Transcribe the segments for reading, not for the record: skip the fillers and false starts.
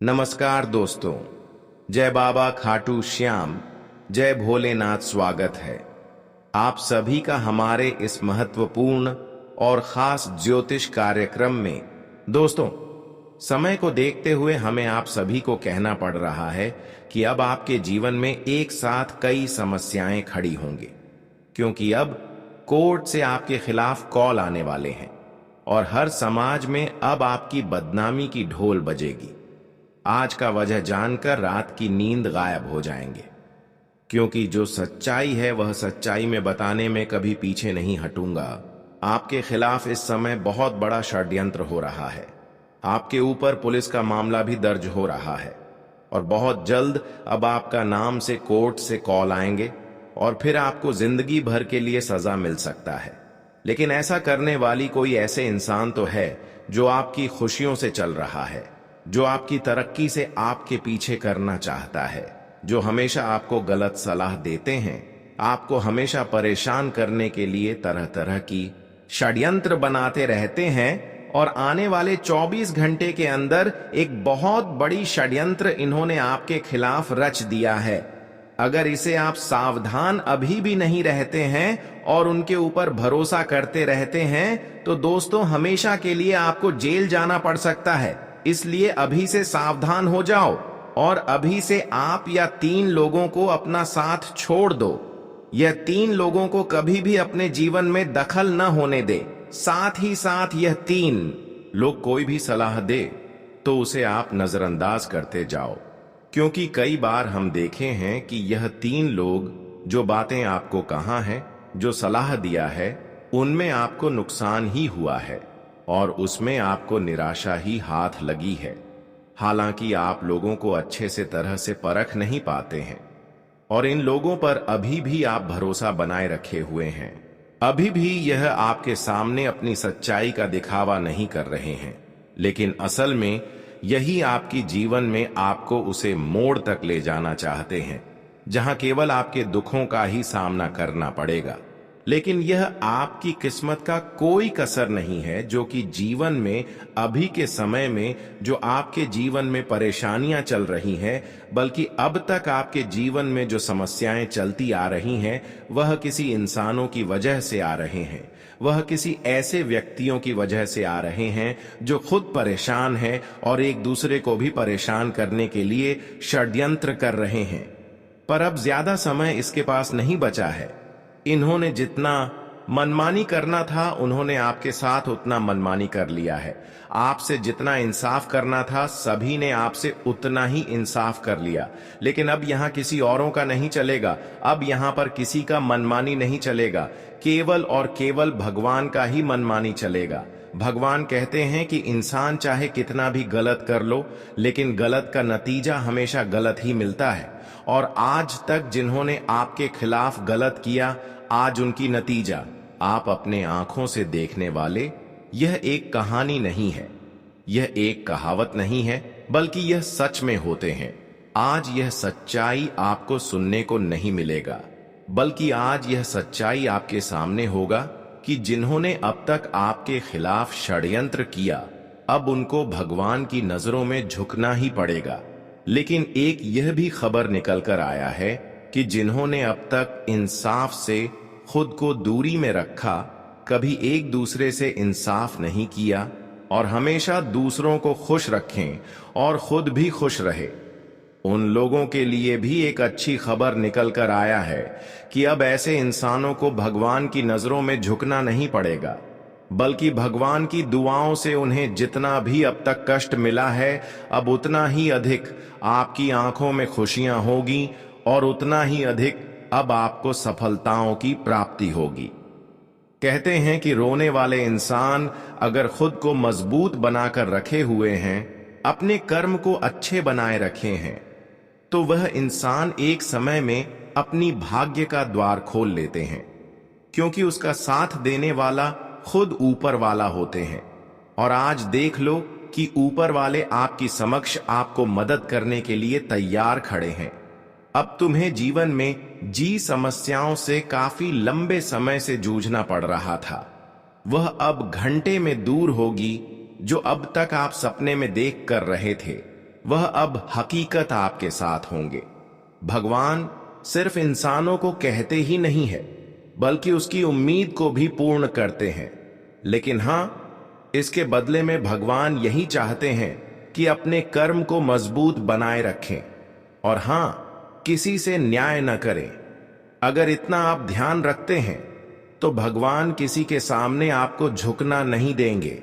नमस्कार दोस्तों। जय बाबा खाटू श्याम, जय भोलेनाथ। स्वागत है आप सभी का हमारे इस महत्वपूर्ण और खास ज्योतिष कार्यक्रम में। दोस्तों, समय को देखते हुए हमें आप सभी को कहना पड़ रहा है कि अब आपके जीवन में एक साथ कई समस्याएं खड़ी होंगी, क्योंकि अब कोर्ट से आपके खिलाफ कॉल आने वाले हैं और हर समाज में अब आपकी बदनामी की ढोल बजेगी। आज का वजह जानकर रात की नींद गायब हो जाएंगे, क्योंकि जो सच्चाई है वह सच्चाई में बताने में कभी पीछे नहीं हटूंगा। आपके खिलाफ इस समय बहुत बड़ा षड्यंत्र हो रहा है। आपके ऊपर पुलिस का मामला भी दर्ज हो रहा है और बहुत जल्द अब आपका नाम से कोर्ट से कॉल आएंगे और फिर आपको जिंदगी भर के लिए सजा मिल सकता है। लेकिन ऐसा करने वाली कोई ऐसे इंसान तो है जो आपकी खुशियों से चल रहा है, जो आपकी तरक्की से आपके पीछे करना चाहता है, जो हमेशा आपको गलत सलाह देते हैं, आपको हमेशा परेशान करने के लिए तरह तरह की षड्यंत्र बनाते रहते हैं। और आने वाले 24 घंटे के अंदर एक बहुत बड़ी षड्यंत्र इन्होंने आपके खिलाफ रच दिया है। अगर इसे आप सावधान अभी भी नहीं रहते हैं और उनके ऊपर भरोसा करते रहते हैं तो दोस्तों हमेशा के लिए आपको जेल जाना पड़ सकता है। इसलिए अभी से सावधान हो जाओ और अभी से आप या 3 लोगों को अपना साथ छोड़ दो। यह 3 लोगों को कभी भी अपने जीवन में दखल न होने दे। साथ ही साथ यह 3 लोग कोई भी सलाह दे तो उसे आप नजरअंदाज करते जाओ, क्योंकि कई बार हम देखे हैं कि यह 3 लोग जो बातें आपको कहा है, जो सलाह दिया है, उनमें आपको नुकसान ही हुआ है और उसमें आपको निराशा ही हाथ लगी है। हालांकि आप लोगों को अच्छे से तरह से परख नहीं पाते हैं और इन लोगों पर अभी भी आप भरोसा बनाए रखे हुए हैं। अभी भी यह आपके सामने अपनी सच्चाई का दिखावा नहीं कर रहे हैं, लेकिन असल में यही आपकी जीवन में आपको उसे मोड़ तक ले जाना चाहते हैं, जहां केवल आपके दुखों का ही सामना करना पड़ेगा। लेकिन यह आपकी किस्मत का कोई कसर नहीं है, जो कि जीवन में अभी के समय में जो आपके जीवन में परेशानियां चल रही हैं, बल्कि अब तक आपके जीवन में जो समस्याएं चलती आ रही हैं, वह किसी इंसानों की वजह से आ रहे हैं। वह किसी ऐसे व्यक्तियों की वजह से आ रहे हैं जो खुद परेशान हैं और एक दूसरे को भी परेशान करने के लिए षड्यंत्र कर रहे हैं। पर अब ज्यादा समय इसके पास नहीं बचा है। इन्होंने जितना मनमानी करना था उन्होंने आपके साथ उतना मनमानी कर लिया है। आपसे जितना इंसाफ करना था सभी ने आपसे उतना ही इंसाफ कर लिया। लेकिन अब यहाँ किसी औरों का नहीं चलेगा, अब यहाँ पर किसी का मनमानी नहीं चलेगा, केवल और केवल भगवान का ही मनमानी चलेगा। भगवान कहते हैं कि इंसान चाहे कितना भी गलत कर लो, लेकिन गलत का नतीजा हमेशा गलत ही मिलता है। और आज तक जिन्होंने आपके खिलाफ गलत किया, आज उनकी नतीजा आप अपने आंखों से देखने वाले। यह एक कहानी नहीं है, यह एक कहावत नहीं है, बल्कि यह सच में होते हैं। आज यह सच्चाई आपको सुनने को नहीं मिलेगा, बल्कि आज यह सच्चाई आपके सामने होगा कि जिन्होंने अब तक आपके खिलाफ षड्यंत्र किया, अब उनको भगवान की नजरों में झुकना ही पड़ेगा। लेकिन एक यह भी खबर निकल कर आया है कि जिन्होंने अब तक इंसाफ से खुद को दूरी में रखा, कभी एक दूसरे से इंसाफ नहीं किया और हमेशा दूसरों को खुश रखें और खुद भी खुश रहे, उन लोगों के लिए भी एक अच्छी खबर निकल कर आया है कि अब ऐसे इंसानों को भगवान की नजरों में झुकना नहीं पड़ेगा, बल्कि भगवान की दुआओं से उन्हें जितना भी अब तक कष्ट मिला है, अब उतना ही अधिक आपकी आंखों में खुशियां होगी और उतना ही अधिक अब आपको सफलताओं की प्राप्ति होगी। कहते हैं कि रोने वाले इंसान अगर खुद को मजबूत बनाकर रखे हुए हैं, अपने कर्म को अच्छे बनाए रखे हैं, तो वह इंसान एक समय में अपनी भाग्य का द्वार खोल लेते हैं, क्योंकि उसका साथ देने वाला खुद ऊपर वाला होते हैं। और आज देख लो कि ऊपर वाले आपकी समक्ष आपको मदद करने के लिए तैयार खड़े हैं। अब तुम्हें जीवन में समस्याओं से काफी लंबे समय से जूझना पड़ रहा था, वह अब घंटे में दूर होगी। जो अब तक आप सपने में देख कर रहे थे, वह अब हकीकत आपके साथ होंगे। भगवान सिर्फ इंसानों को कहते ही नहीं है, बल्कि उसकी उम्मीद को भी पूर्ण करते हैं। लेकिन हां, इसके बदले में भगवान यही चाहते हैं कि अपने कर्म को मजबूत बनाए रखें और हां, किसी से न्याय न करें। अगर इतना आप ध्यान रखते हैं तो भगवान किसी के सामने आपको झुकना नहीं देंगे।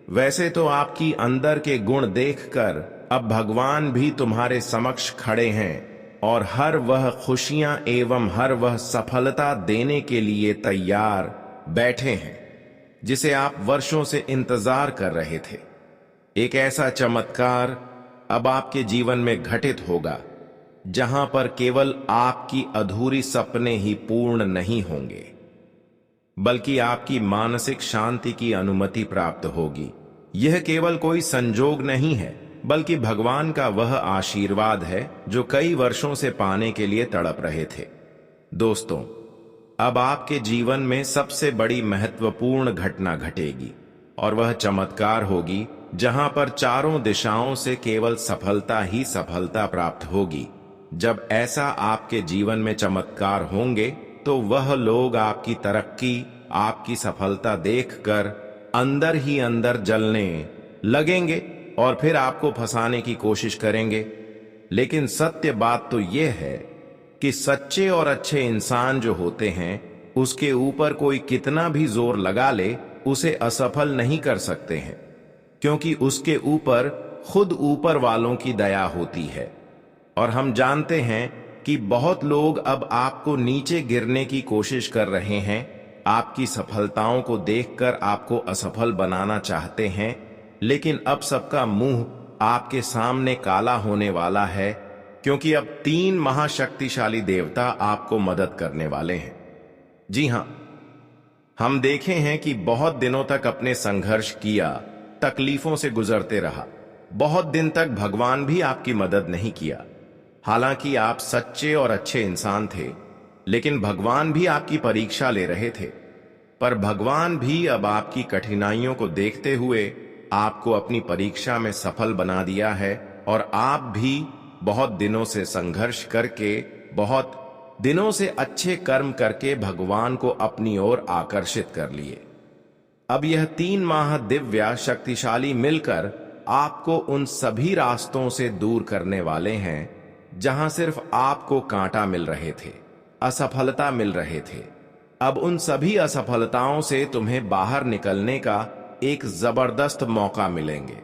वैसे तो आपकी अंदर के गुण देखकर अब भगवान भी तुम्हारे समक्ष खड़े हैं और हर वह खुशियां एवं हर वह सफलता देने के लिए तैयार बैठे हैं जिसे आप वर्षों से इंतजार कर रहे थे। एक ऐसा चमत्कार अब आपके जीवन में घटित होगा जहां पर केवल आपकी अधूरी सपने ही पूर्ण नहीं होंगे, बल्कि आपकी मानसिक शांति की अनुमति प्राप्त होगी। यह केवल कोई संजोग नहीं है, बल्कि भगवान का वह आशीर्वाद है जो कई वर्षों से पाने के लिए तड़प रहे थे। दोस्तों, अब आपके जीवन में सबसे बड़ी महत्वपूर्ण घटना घटेगी और वह चमत्कार होगी जहां पर चारों दिशाओं से केवल सफलता ही सफलता प्राप्त होगी। जब ऐसा आपके जीवन में चमत्कार होंगे तो वह लोग आपकी तरक्की, आपकी सफलता देखकर अंदर ही अंदर जलने लगेंगे और फिर आपको फंसाने की कोशिश करेंगे। लेकिन सत्य बात तो यह है कि सच्चे और अच्छे इंसान जो होते हैं, उसके ऊपर कोई कितना भी जोर लगा ले, उसे असफल नहीं कर सकते हैं, क्योंकि उसके ऊपर खुद ऊपर वालों की दया होती है। और हम जानते हैं कि बहुत लोग अब आपको नीचे गिरने की कोशिश कर रहे हैं, आपकी सफलताओं को देखकर आपको असफल बनाना चाहते हैं। लेकिन अब सबका मुंह आपके सामने काला होने वाला है, क्योंकि अब 3 महाशक्तिशाली देवता आपको मदद करने वाले हैं। जी हां, हम देखे हैं कि बहुत दिनों तक अपने संघर्ष किया, तकलीफों से गुजरते रहा। बहुत दिन तक भगवान भी आपकी मदद नहीं किया। हालांकि आप सच्चे और अच्छे इंसान थे, लेकिन भगवान भी आपकी परीक्षा ले रहे थे। पर भगवान भी अब आपकी कठिनाइयों को देखते हुए आपको अपनी परीक्षा में सफल बना दिया है और आप भी बहुत दिनों से संघर्ष करके, बहुत दिनों से अच्छे कर्म करके भगवान को अपनी ओर आकर्षित कर लिए। अब यह 3 महादिव्य शक्तिशाली मिलकर आपको उन सभी रास्तों से दूर करने वाले हैं जहां सिर्फ आपको कांटा मिल रहे थे, असफलता मिल रहे थे। अब उन सभी असफलताओं से तुम्हें बाहर निकलने का एक जबरदस्त मौका मिलेंगे।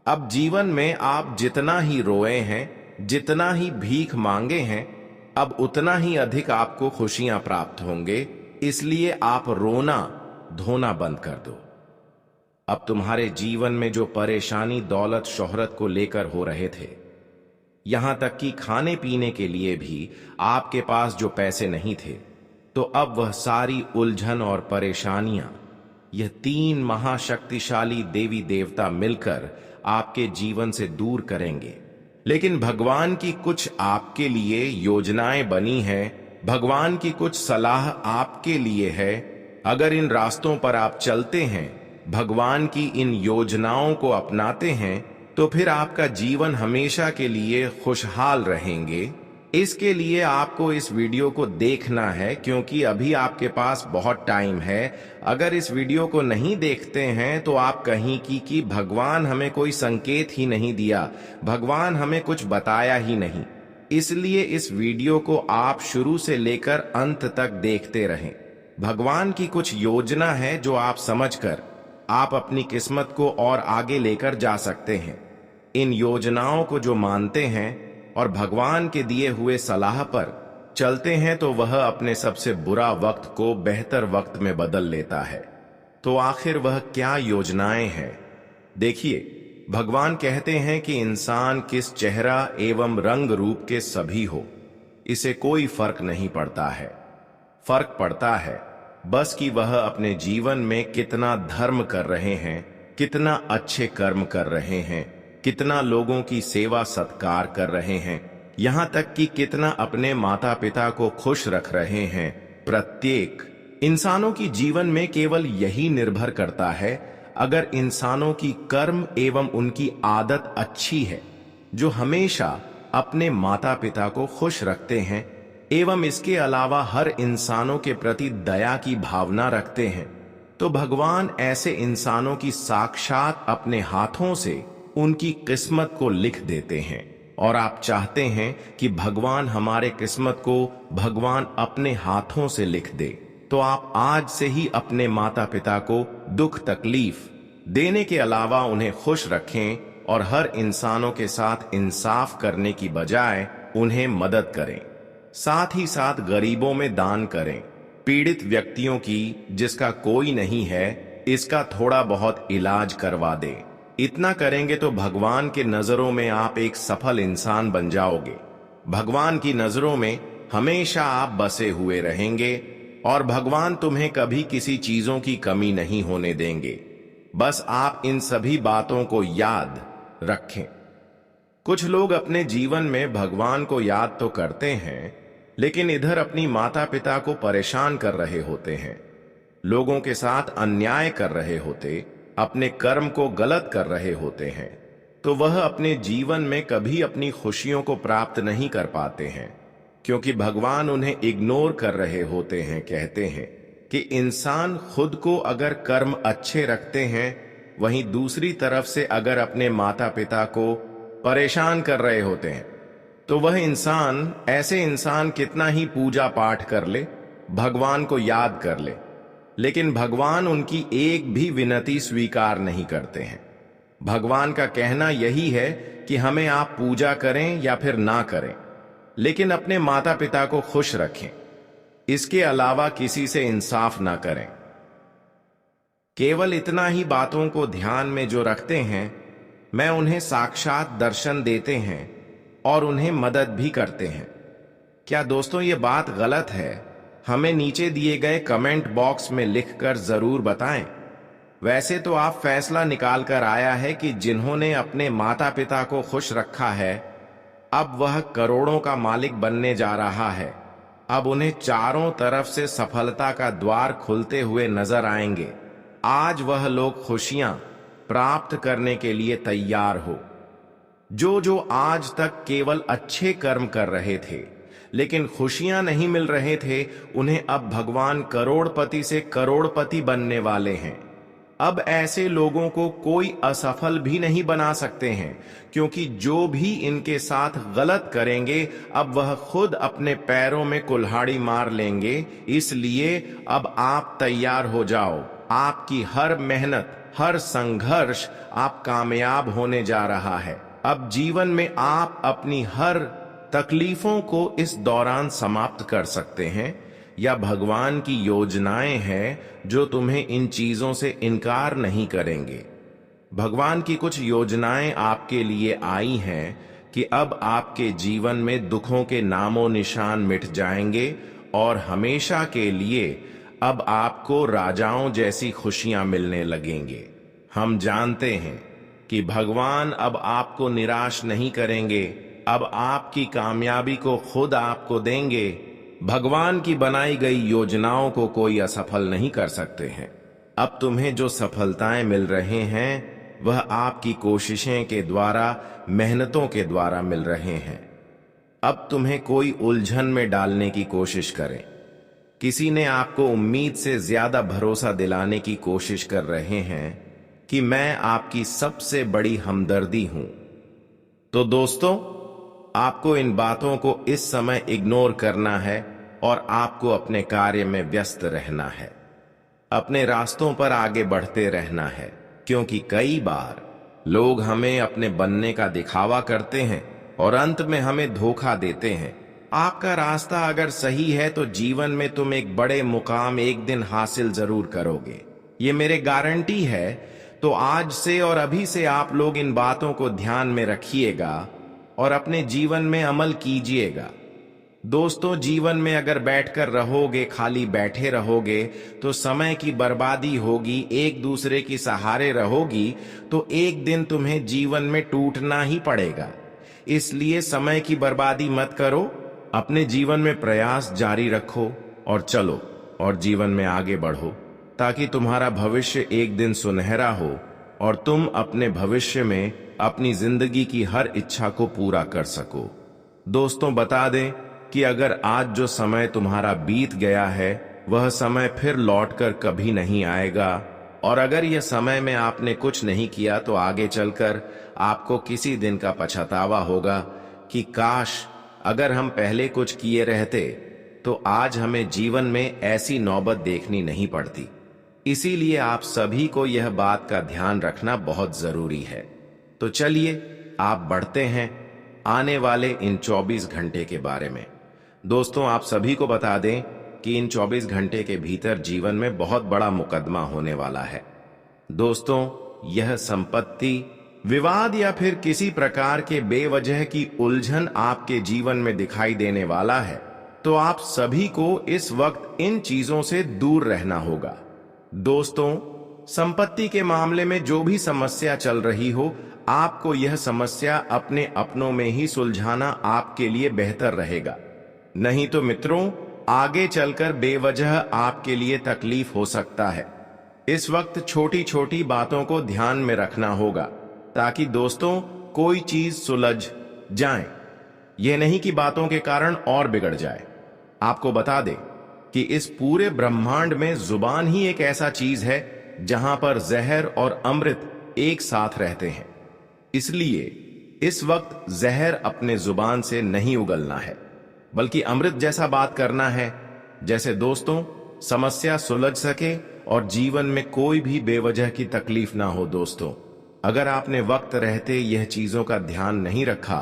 अब जीवन में आप जितना ही रोए हैं, जितना ही भीख मांगे हैं, अब उतना ही अधिक आपको खुशियां प्राप्त होंगे। इसलिए आप रोना धोना बंद कर दो। अब तुम्हारे जीवन में जो परेशानी दौलत शोहरत को लेकर हो रहे थे, यहां तक कि खाने पीने के लिए भी आपके पास जो पैसे नहीं थे, तो अब वह सारी उलझन और परेशानियां यह 3 महाशक्तिशाली देवी देवता मिलकर आपके जीवन से दूर करेंगे। लेकिन भगवान की कुछ आपके लिए योजनाएं बनी हैं, भगवान की कुछ सलाह आपके लिए है। अगर इन रास्तों पर आप चलते हैं, भगवान की इन योजनाओं को अपनाते हैं, तो फिर आपका जीवन हमेशा के लिए खुशहाल रहेंगे। इसके लिए आपको इस वीडियो को देखना है, क्योंकि अभी आपके पास बहुत टाइम है। अगर इस वीडियो को नहीं देखते हैं तो आप कहीं कि भगवान हमें कोई संकेत ही नहीं दिया, भगवान हमें कुछ बताया ही नहीं। इसलिए इस वीडियो को आप शुरू से लेकर अंत तक देखते रहें। भगवान की कुछ योजना है जो आप समझकर आप अपनी किस्मत को और आगे लेकर जा सकते हैं। इन योजनाओं को जो मानते हैं और भगवान के दिए हुए सलाह पर चलते हैं, तो वह अपने सबसे बुरा वक्त को बेहतर वक्त में बदल लेता है। तो आखिर वह क्या योजनाएं हैं? देखिए, भगवान कहते हैं कि इंसान किस चेहरा एवं रंग रूप के सभी हो, इसे कोई फर्क नहीं पड़ता है। फर्क पड़ता है बस कि वह अपने जीवन में कितना धर्म कर रहे हैं, कितना अच्छे कर्म कर रहे हैं, कितना लोगों की सेवा सत्कार कर रहे हैं, यहां तक कि कितना अपने माता पिता को खुश रख रहे हैं। प्रत्येक इंसानों की जीवन में केवल यही निर्भर करता है। अगर इंसानों की कर्म एवं उनकी आदत अच्छी है, जो हमेशा अपने माता पिता को खुश रखते हैं एवं इसके अलावा हर इंसानों के प्रति दया की भावना रखते हैं, तो भगवान ऐसे इंसानों की साक्षात अपने हाथों से उनकी किस्मत को लिख देते हैं। और आप चाहते हैं कि भगवान हमारे किस्मत को भगवान अपने हाथों से लिख दे, तो आप आज से ही अपने माता पिता को दुख तकलीफ देने के अलावा उन्हें खुश रखें और हर इंसानों के साथ इंसाफ करने की बजाय उन्हें मदद करें। साथ ही साथ गरीबों में दान करें, पीड़ित व्यक्तियों की जिसका कोई नहीं है इसका थोड़ा बहुत इलाज करवा दे। इतना करेंगे तो भगवान के नजरों में आप एक सफल इंसान बन जाओगे। भगवान की नजरों में हमेशा आप बसे हुए रहेंगे और भगवान तुम्हें कभी किसी चीजों की कमी नहीं होने देंगे। बस आप इन सभी बातों को याद रखें। कुछ लोग अपने जीवन में भगवान को याद तो करते हैं, लेकिन इधर अपनी माता पिता को परेशान कर रहे होते हैं, लोगों के साथ अन्याय कर रहे होते, अपने कर्म को गलत कर रहे होते हैं, तो वह अपने जीवन में कभी अपनी खुशियों को प्राप्त नहीं कर पाते हैं, क्योंकि भगवान उन्हें इग्नोर कर रहे होते हैं। कहते हैं कि इंसान खुद को अगर कर्म अच्छे रखते हैं, वहीं दूसरी तरफ से अगर अपने माता पिता को परेशान कर रहे होते हैं, तो वह इंसान, ऐसे इंसान कितना ही पूजा पाठ कर ले, भगवान को याद कर ले, लेकिन भगवान उनकी एक भी विनती स्वीकार नहीं करते हैं। भगवान का कहना यही है कि हमें आप पूजा करें या फिर ना करें, लेकिन अपने माता पिता को खुश रखें, इसके अलावा किसी से इंसाफ ना करें। केवल इतना ही बातों को ध्यान में जो रखते हैं, मैं उन्हें साक्षात दर्शन देते हैं और उन्हें मदद भी करते हैं। क्या दोस्तों ये बात गलत है? हमें नीचे दिए गए कमेंट बॉक्स में लिखकर जरूर बताएं। वैसे तो आप फैसला निकाल कर आया है कि जिन्होंने अपने माता पिता को खुश रखा है, अब वह करोड़ों का मालिक बनने जा रहा है। अब उन्हें चारों तरफ से सफलता का द्वार खुलते हुए नजर आएंगे। आज वह लोग खुशियां प्राप्त करने के लिए तैयार हो। जो आज तक केवल अच्छे कर्म कर रहे थे लेकिन खुशियां नहीं मिल रहे थे, उन्हें अब भगवान करोड़पति से करोड़पति बनने वाले हैं। अब ऐसे लोगों को कोई असफल भी नहीं बना सकते हैं, क्योंकि जो भी इनके साथ गलत करेंगे अब वह खुद अपने पैरों में कुल्हाड़ी मार लेंगे। इसलिए अब आप तैयार हो जाओ। आपकी हर मेहनत, हर संघर्ष आप कामयाब होने जा रहा है। अब जीवन में आप अपनी हर तकलीफों को इस दौरान समाप्त कर सकते हैं, या भगवान की योजनाएं हैं जो तुम्हें इन चीजों से इनकार नहीं करेंगे। भगवान की कुछ योजनाएं आपके लिए आई हैं कि अब आपके जीवन में दुखों के नामो निशान मिट जाएंगे और हमेशा के लिए अब आपको राजाओं जैसी खुशियां मिलने लगेंगे। हम जानते हैं कि भगवान अब आपको निराश नहीं करेंगे, अब आपकी कामयाबी को खुद आपको देंगे। भगवान की बनाई गई योजनाओं को कोई असफल नहीं कर सकते हैं। अब तुम्हें जो सफलताएं मिल रहे हैं वह आपकी कोशिशें के द्वारा, मेहनतों के द्वारा मिल रहे हैं। अब तुम्हें कोई उलझन में डालने की कोशिश करें, किसी ने आपको उम्मीद से ज्यादा भरोसा दिलाने की कोशिश कर रहे हैं कि मैं आपकी सबसे बड़ी हमदर्दी हूं, तो दोस्तों आपको इन बातों को इस समय इग्नोर करना है और आपको अपने कार्य में व्यस्त रहना है, अपने रास्तों पर आगे बढ़ते रहना है। क्योंकि कई बार लोग हमें अपने बनने का दिखावा करते हैं और अंत में हमें धोखा देते हैं। आपका रास्ता अगर सही है तो जीवन में तुम एक बड़े मुकाम एक दिन हासिल जरूर करोगे, ये मेरे गारंटी है। तो आज से और अभी से आप लोग इन बातों को ध्यान में रखिएगा और अपने जीवन में अमल कीजिएगा। दोस्तों, जीवन में अगर बैठकर रहोगे, खाली बैठे रहोगे तो समय की बर्बादी होगी, एक दूसरे की सहारे रहोगी तो एक दिन तुम्हें जीवन में टूटना ही पड़ेगा। इसलिए समय की बर्बादी मत करो, अपने जीवन में प्रयास जारी रखो और चलो और जीवन में आगे बढ़ो, ताकि तुम्हारा भविष्य एक दिन सुनहरा हो और तुम अपने भविष्य में अपनी जिंदगी की हर इच्छा को पूरा कर सको। दोस्तों, बता दें कि अगर आज जो समय तुम्हारा बीत गया है वह समय फिर लौटकर कभी नहीं आएगा, और अगर यह समय में आपने कुछ नहीं किया तो आगे चलकर आपको किसी दिन का पछतावा होगा कि काश अगर हम पहले कुछ किए रहते तो आज हमें जीवन में ऐसी नौबत देखनी नहीं पड़ती। इसीलिए आप सभी को यह बात का ध्यान रखना बहुत जरूरी है। तो चलिए आप बढ़ते हैं आने वाले इन 24 घंटे के बारे में। दोस्तों, आप सभी को बता दें कि इन 24 घंटे के भीतर जीवन में बहुत बड़ा मुकदमा होने वाला है। दोस्तों, यह संपत्ति, विवाद या फिर किसी प्रकार के बेवजह की उलझन आपके जीवन में दिखाई देने वाला है, तो आप सभी को इस वक्त इन चीजों से दूर रहना होगा। दोस्तों, संपत्ति के मामले में जो भी समस्या चल रही हो, आपको यह समस्या अपने अपनों में ही सुलझाना आपके लिए बेहतर रहेगा। नहीं तो मित्रों, आगे चलकर बेवजह आपके लिए तकलीफ हो सकता है। इस वक्त छोटी छोटी बातों को ध्यान में रखना होगा ताकि दोस्तों कोई चीज सुलझ जाए, यह नहीं कि बातों के कारण और बिगड़ जाए। आपको बता दें कि इस पूरे ब्रह्मांड में जुबान ही एक ऐसा चीज है जहां पर जहर और अमृत एक साथ रहते हैं। इसलिए इस वक्त जहर अपने जुबान से नहीं उगलना है, बल्कि अमृत जैसा बात करना है, जैसे दोस्तों समस्या सुलझ सके और जीवन में कोई भी बेवजह की तकलीफ ना हो। दोस्तों, अगर आपने वक्त रहते यह चीजों का ध्यान नहीं रखा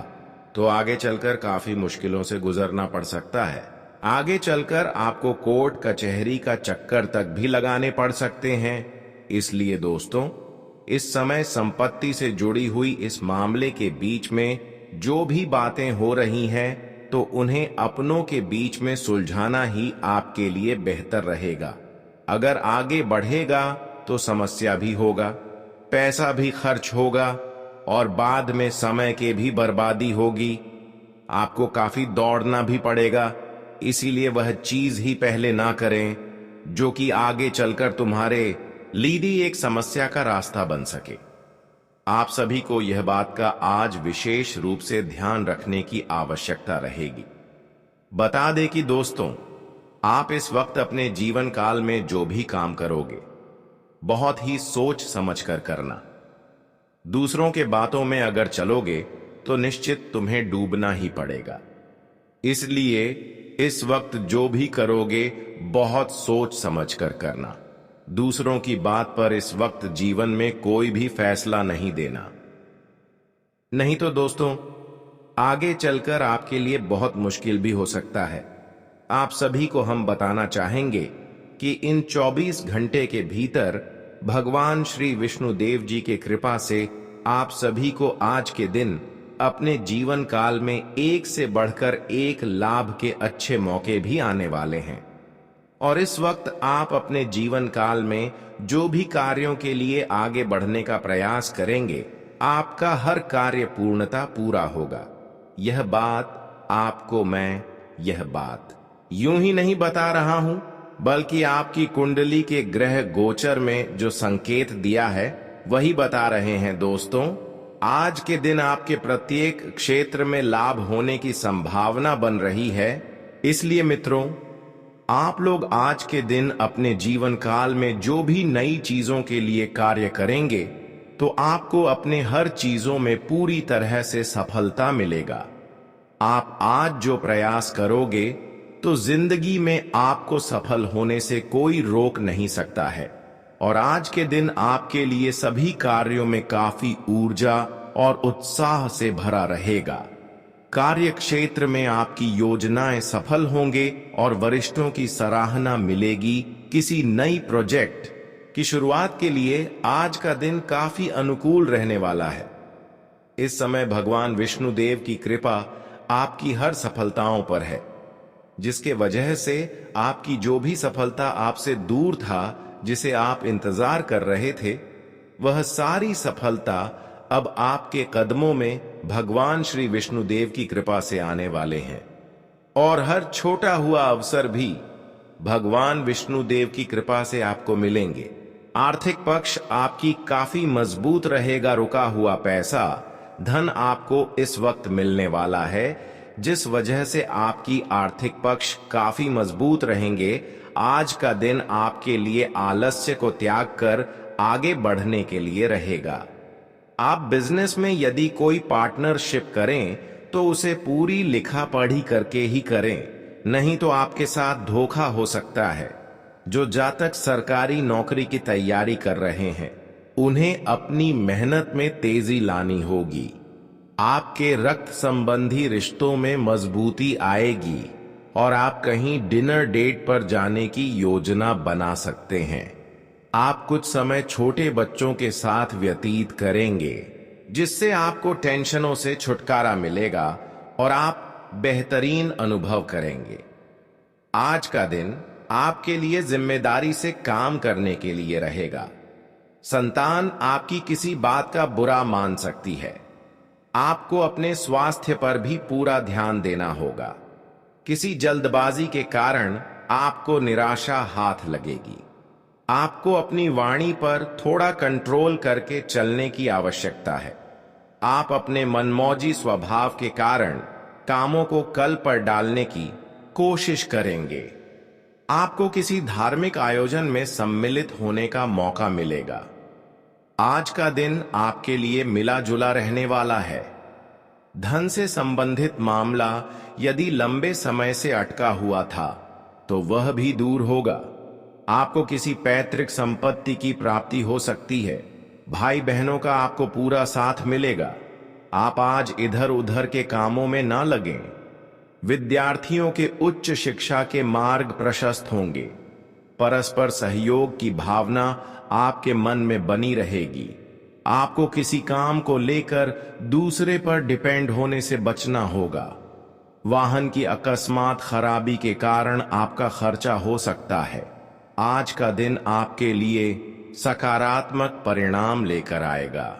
तो आगे चलकर काफी मुश्किलों से गुजरना पड़ सकता है। आगे चलकर आपको कोर्ट कचहरी का चक्कर तक भी लगाने पड़ सकते हैं। इसलिए दोस्तों, इस समय संपत्ति से जुड़ी हुई इस मामले के बीच में जो भी बातें हो रही हैं तो उन्हें अपनों के बीच में सुलझाना ही आपके लिए बेहतर रहेगा। अगर आगे बढ़ेगा तो समस्या भी होगा, पैसा भी खर्च होगा और बाद में समय की भी बर्बादी होगी। आपको काफी दौड़ना भी पड़ेगा, इसीलिए वह चीज ही पहले ना करें जो कि आगे चलकर तुम्हारे लिए एक समस्या का रास्ता बन सके। आप सभी को यह बात का आज विशेष रूप से ध्यान रखने की आवश्यकता रहेगी। बता दें कि दोस्तों, आप इस वक्त अपने जीवन काल में जो भी काम करोगे बहुत ही सोच समझ कर करना। दूसरों के बातों में अगर चलोगे तो निश्चित तुम्हें डूबना ही पड़ेगा। इसलिए इस वक्त जो भी करोगे बहुत सोच समझ कर करना। दूसरों की बात पर इस वक्त जीवन में कोई भी फैसला नहीं देना, नहीं तो दोस्तों आगे चलकर आपके लिए बहुत मुश्किल भी हो सकता है। आप सभी को हम बताना चाहेंगे कि इन 24 घंटे के भीतर भगवान श्री विष्णुदेव जी के कृपा से आप सभी को आज के दिन अपने जीवन काल में एक से बढ़कर एक लाभ के अच्छे मौके भी आने वाले हैं। और इस वक्त आप अपने जीवन काल में जो भी कार्यों के लिए आगे बढ़ने का प्रयास करेंगे, आपका हर कार्य पूर्णता पूरा होगा। यह बात आपको मैं यह बात यूं ही नहीं बता रहा हूं, बल्कि आपकी कुंडली के ग्रह गोचर में जो संकेत दिया है वही बता रहे हैं। दोस्तों, आज के दिन आपके प्रत्येक क्षेत्र में लाभ होने की संभावना बन रही है। इसलिए मित्रों, आप लोग आज के दिन अपने जीवन काल में जो भी नई चीजों के लिए कार्य करेंगे तो आपको अपने हर चीजों में पूरी तरह से सफलता मिलेगा। आप आज जो प्रयास करोगे तो जिंदगी में आपको सफल होने से कोई रोक नहीं सकता है। और आज के दिन आपके लिए सभी कार्यों में काफी ऊर्जा और उत्साह से भरा रहेगा। कार्य क्षेत्र में आपकी योजनाएं सफल होंगे और वरिष्ठों की सराहना मिलेगी। किसी नई प्रोजेक्ट की शुरुआत के लिए आज का दिन काफी अनुकूल रहने वाला है। इस समय भगवान विष्णुदेव की कृपा आपकी हर सफलताओं पर है, जिसके वजह से आपकी जो भी सफलता आपसे दूर था, जिसे आप इंतजार कर रहे थे, वह सारी सफलता अब आपके कदमों में भगवान श्री विष्णुदेव की कृपा से आने वाले हैं। और हर छोटा हुआ अवसर भी भगवान विष्णुदेव की कृपा से आपको मिलेंगे। आर्थिक पक्ष आपकी काफी मजबूत रहेगा। रुका हुआ पैसा, धन आपको इस वक्त मिलने वाला है, जिस वजह से आपकी आर्थिक पक्ष काफी मजबूत रहेंगे। आज का दिन आपके लिए आलस्य को त्याग कर आगे बढ़ने के लिए रहेगा। आप बिजनेस में यदि कोई पार्टनरशिप करें तो उसे पूरी लिखा पढ़ी करके ही करें, नहीं तो आपके साथ धोखा हो सकता है। जो जातक सरकारी नौकरी की तैयारी कर रहे हैं, उन्हें अपनी मेहनत में तेजी लानी होगी। आपके रक्त संबंधी रिश्तों में मजबूती आएगी और आप कहीं डिनर डेट पर जाने की योजना बना सकते हैं। आप कुछ समय छोटे बच्चों के साथ व्यतीत करेंगे, जिससे आपको टेंशनों से छुटकारा मिलेगा और आप बेहतरीन अनुभव करेंगे। आज का दिन आपके लिए जिम्मेदारी से काम करने के लिए रहेगा। संतान आपकी किसी बात का बुरा मान सकती है। आपको अपने स्वास्थ्य पर भी पूरा ध्यान देना होगा। किसी जल्दबाजी के कारण आपको निराशा हाथ लगेगी। आपको अपनी वाणी पर थोड़ा कंट्रोल करके चलने की आवश्यकता है। आप अपने मनमौजी स्वभाव के कारण कामों को कल पर डालने की कोशिश करेंगे। आपको किसी धार्मिक आयोजन में सम्मिलित होने का मौका मिलेगा। आज का दिन आपके लिए मिला जुला रहने वाला है। धन से संबंधित मामला यदि लंबे समय से अटका हुआ था तो वह भी दूर होगा। आपको किसी पैतृक संपत्ति की प्राप्ति हो सकती है। भाई बहनों का आपको पूरा साथ मिलेगा। आप आज इधर उधर के कामों में ना लगें। विद्यार्थियों के उच्च शिक्षा के मार्ग प्रशस्त होंगे। परस्पर सहयोग की भावना आपके मन में बनी रहेगी। आपको किसी काम को लेकर दूसरे पर डिपेंड होने से बचना होगा। वाहन की अकस्मात खराबी के कारण आपका खर्चा हो सकता है। आज का दिन आपके लिए सकारात्मक परिणाम लेकर आएगा।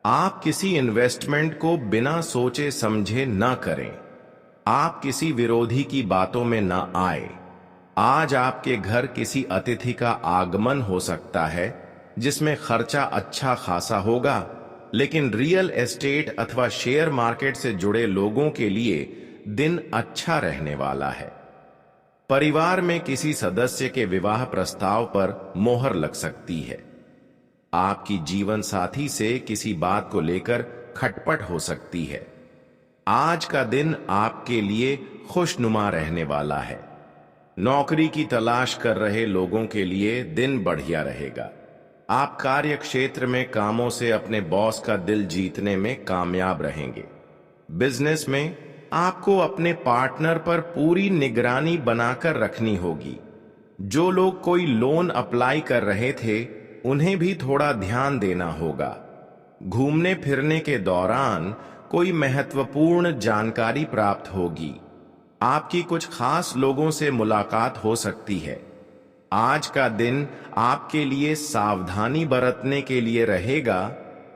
आप किसी इन्वेस्टमेंट को बिना सोचे समझे न करें। आप किसी विरोधी की बातों में न आए। आज आपके घर किसी अतिथि का आगमन हो सकता है, जिसमें खर्चा अच्छा खासा होगा, लेकिन रियल एस्टेट अथवा शेयर मार्केट से जुड़े लोगों के लिए दिन अच्छा रहने वाला है। परिवार में किसी सदस्य के विवाह प्रस्ताव पर मोहर लग सकती है। आपकी जीवन साथी से किसी बात को लेकर खटपट हो सकती है। आज का दिन आपके लिए खुशनुमा रहने वाला है। नौकरी की तलाश कर रहे लोगों के लिए दिन बढ़िया रहेगा। आप कार्य क्षेत्र में कामों से अपने बॉस का दिल जीतने में कामयाब रहेंगे। बिजनेस में आपको अपने पार्टनर पर पूरी निगरानी बनाकर रखनी होगी। जो लोग कोई लोन अप्लाई कर रहे थे, उन्हें भी थोड़ा ध्यान देना होगा। घूमने फिरने के दौरान कोई महत्वपूर्ण जानकारी प्राप्त होगी। आपकी कुछ खास लोगों से मुलाकात हो सकती है। आज का दिन आपके लिए सावधानी बरतने के लिए रहेगा,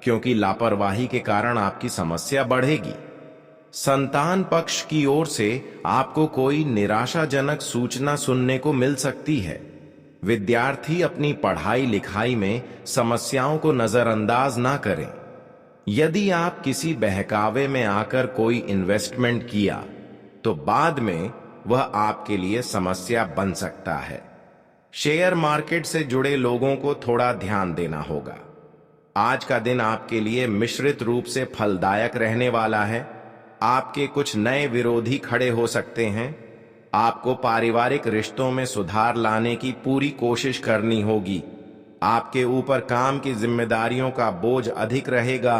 क्योंकि लापरवाही के कारण आपकी समस्या बढ़ेगी। संतान पक्ष की ओर से आपको कोई निराशाजनक सूचना सुनने को मिल सकती है। विद्यार्थी अपनी पढ़ाई लिखाई में समस्याओं को नजरअंदाज ना करें। यदि आप किसी बहकावे में आकर कोई इन्वेस्टमेंट किया तो बाद में वह आपके लिए समस्या बन सकता है। शेयर मार्केट से जुड़े लोगों को थोड़ा ध्यान देना होगा। आज का दिन आपके लिए मिश्रित रूप से फलदायक रहने वाला है। आपके कुछ नए विरोधी खड़े हो सकते हैं। आपको पारिवारिक रिश्तों में सुधार लाने की पूरी कोशिश करनी होगी। आपके ऊपर काम की जिम्मेदारियों का बोझ अधिक रहेगा।